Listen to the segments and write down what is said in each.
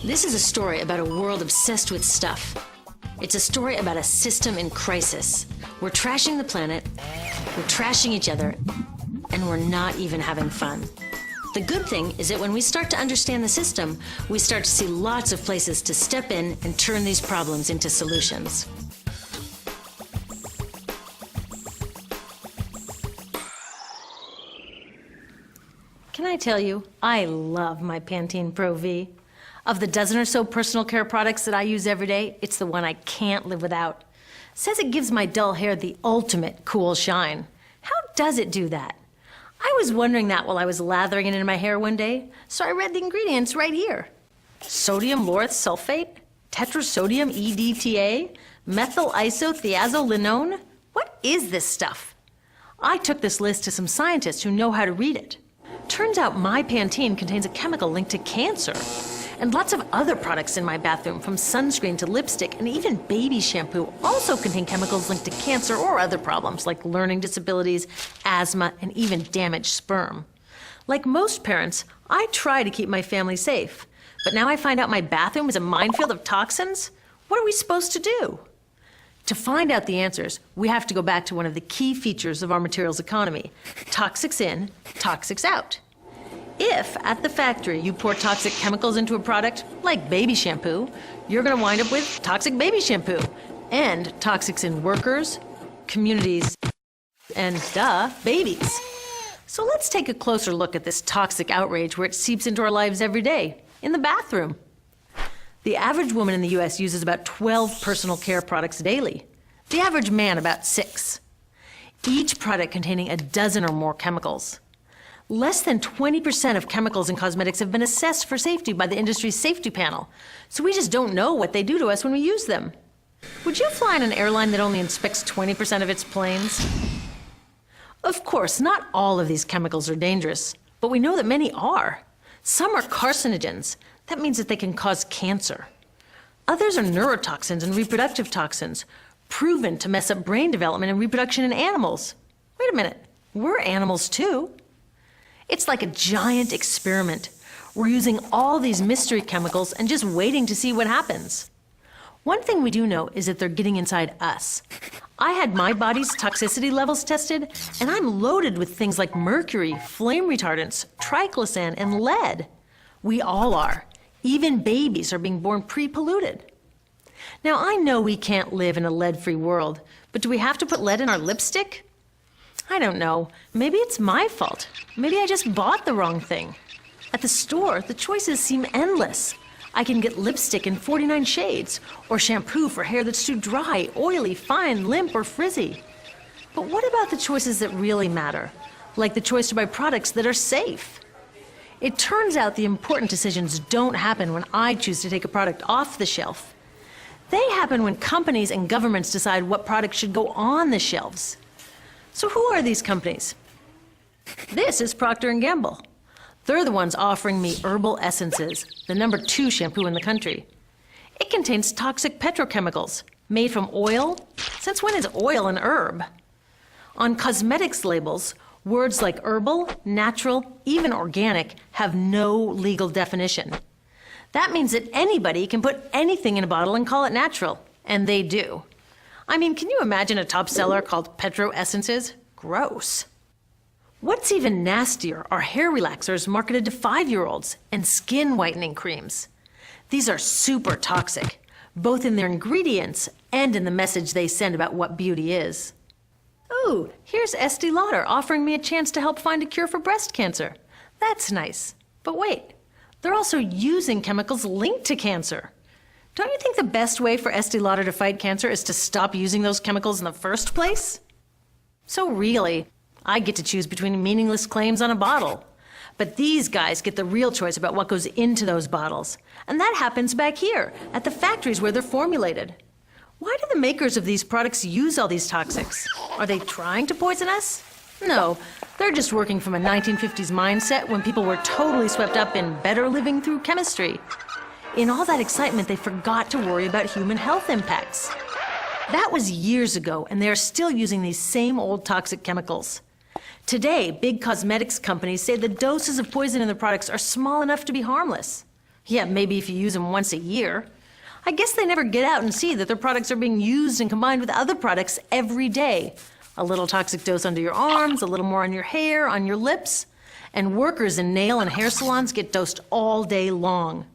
This is a story about a world obsessed with stuff. It's a story about a system in crisis. We're trashing the planet, we're trashing each other, and we're not even having fun. The good thing is that when we start to understand the system, we start to see lots of places to step in and turn these problems into solutions. Can I tell you, I love my Pantene Pro V. Of the dozen or so personal care products that I use every day, it's the one I can't live without. It says it gives my dull hair the ultimate cool shine. How does it do that? I was wondering that while I was lathering it in my hair one day, so I read the ingredients right here. Sodium lauryl sulfate, tetrasodium EDTA, methyl isothiazolinone. What is this stuff? I took this list to some scientists who know how to read it. Turns out my Pantene contains a chemical linked to cancer. And lots of other products in my bathroom, from sunscreen to lipstick and even baby shampoo, also contain chemicals linked to cancer or other problems like learning disabilities, asthma, and even damaged sperm. Like most parents, I try to keep my family safe. But now I find out my bathroom is a minefield of toxins? What are we supposed to do? To find out the answers, we have to go back to one of the key features of our materials economy: toxics in, toxics out. If, at the factory, you pour toxic chemicals into a product, like baby shampoo, you're going to wind up with toxic baby shampoo, and toxics in workers, communities, and, babies. So let's take a closer look at this toxic outrage where it seeps into our lives every day, in the bathroom. The average woman in the U.S. uses about 12 personal care products daily. The average man about 6. Each product containing a dozen or more chemicals. Less than 20% of chemicals in cosmetics have been assessed for safety by the industry's safety panel, so we just don't know what they do to us when we use them. Would you fly on an airline that only inspects 20% of its planes? Of course, not all of these chemicals are dangerous, but we know that many are. Some are carcinogens. That means that they can cause cancer. Others are neurotoxins and reproductive toxins, proven to mess up brain development and reproduction in animals. Wait a minute, we're animals too. It's like a giant experiment. We're using all these mystery chemicals and just waiting to see what happens. One thing we do know is that they're getting inside us. I had my body's toxicity levels tested, and I'm loaded with things like mercury, flame retardants, triclosan, and lead. We all are. Even babies are being born pre-polluted. Now, I know we can't live in a lead-free world, but do we have to put lead in our lipstick? I don't know. Maybe it's my fault. Maybe I just bought the wrong thing. At the store, the choices seem endless. I can get lipstick in 49 shades, or shampoo for hair that's too dry, oily, fine, limp, or frizzy. But what about the choices that really matter? Like the choice to buy products that are safe? It turns out the important decisions don't happen when I choose to take a product off the shelf. They happen when companies and governments decide what products should go on the shelves. So who are these companies? This is Procter & Gamble. They're the ones offering me Herbal Essences, the #2 shampoo in the country. It contains toxic petrochemicals made from oil. Since when is oil an herb? On cosmetics labels, words like herbal, natural, even organic have no legal definition. That means that anybody can put anything in a bottle and call it natural, and they do. I mean, can you imagine a top seller called Petro Essences? Gross. What's even nastier are hair relaxers marketed to 5-year-olds and skin whitening creams. These are super toxic, both in their ingredients and in the message they send about what beauty is. Ooh, here's Estee Lauder offering me a chance to help find a cure for breast cancer. That's nice. But wait, they're also using chemicals linked to cancer. Don't you think the best way for Estee Lauder to fight cancer is to stop using those chemicals in the first place? So really, I get to choose between meaningless claims on a bottle. But these guys get the real choice about what goes into those bottles. And that happens back here, at the factories where they're formulated. Why do the makers of these products use all these toxics? Are they trying to poison us? No, they're just working from a 1950s mindset when people were totally swept up in better living through chemistry. In all that excitement, they forgot to worry about human health impacts. That was years ago, and they are still using these same old toxic chemicals. Today, big cosmetics companies say the doses of poison in their products are small enough to be harmless. Yeah, maybe if you use them once a year. I guess they never get out and see that their products are being used and combined with other products every day. A little toxic dose under your arms, a little more on your hair, on your lips. And workers in nail and hair salons get dosed all day long.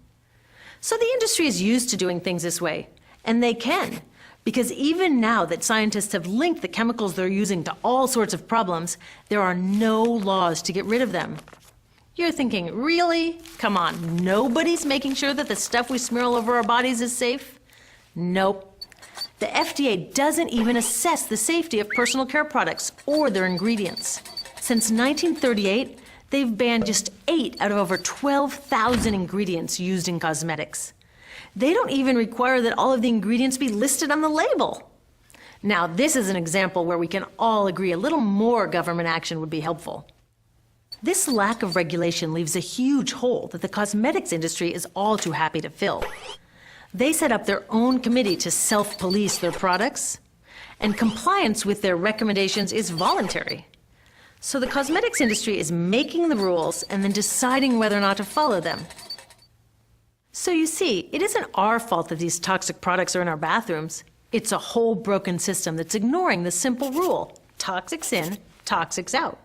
So the industry is used to doing things this way, and they can. Because even now that scientists have linked the chemicals they're using to all sorts of problems, there are no laws to get rid of them. You're thinking, really? Come on, nobody's making sure that the stuff we smear all over our bodies is safe? Nope. The FDA doesn't even assess the safety of personal care products or their ingredients. Since 1938, they've banned just 8 out of over 12,000 ingredients used in cosmetics. They don't even require that all of the ingredients be listed on the label. Now, this is an example where we can all agree a little more government action would be helpful. This lack of regulation leaves a huge hole that the cosmetics industry is all too happy to fill. They set up their own committee to self-police their products, and compliance with their recommendations is voluntary. So the cosmetics industry is making the rules and then deciding whether or not to follow them. So you see, it isn't our fault that these toxic products are in our bathrooms. It's a whole broken system that's ignoring the simple rule: toxics in, toxics out.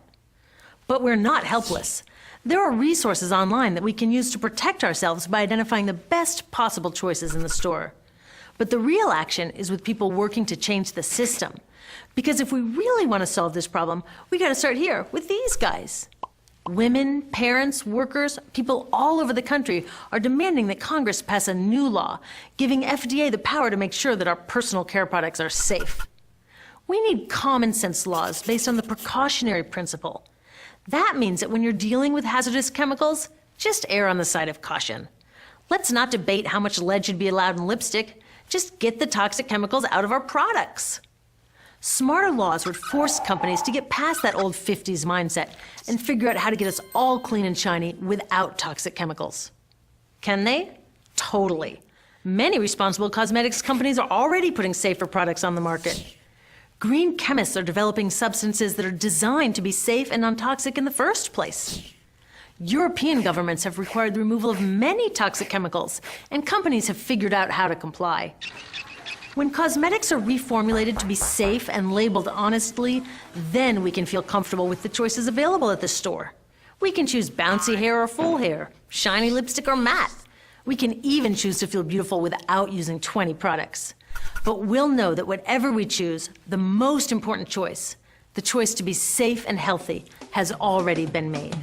But we're not helpless. There are resources online that we can use to protect ourselves by identifying the best possible choices in the store. But the real action is with people working to change the system. Because if we really want to solve this problem, we got to start here with these guys. Women, parents, workers, people all over the country are demanding that Congress pass a new law, giving FDA the power to make sure that our personal care products are safe. We need common sense laws based on the precautionary principle. That means that when you're dealing with hazardous chemicals, just err on the side of caution. Let's not debate how much lead should be allowed in lipstick. Just get the toxic chemicals out of our products. Smarter laws would force companies to get past that old 50s mindset and figure out how to get us all clean and shiny without toxic chemicals. Can they? Totally. Many responsible cosmetics companies are already putting safer products on the market. Green chemists are developing substances that are designed to be safe and non-toxic in the first place. European governments have required the removal of many toxic chemicals, and companies have figured out how to comply. When cosmetics are reformulated to be safe and labeled honestly, then we can feel comfortable with the choices available at the store. We can choose bouncy hair or full hair, shiny lipstick or matte. We can even choose to feel beautiful without using 20 products. But we'll know that whatever we choose, the most important choice, the choice to be safe and healthy, has already been made.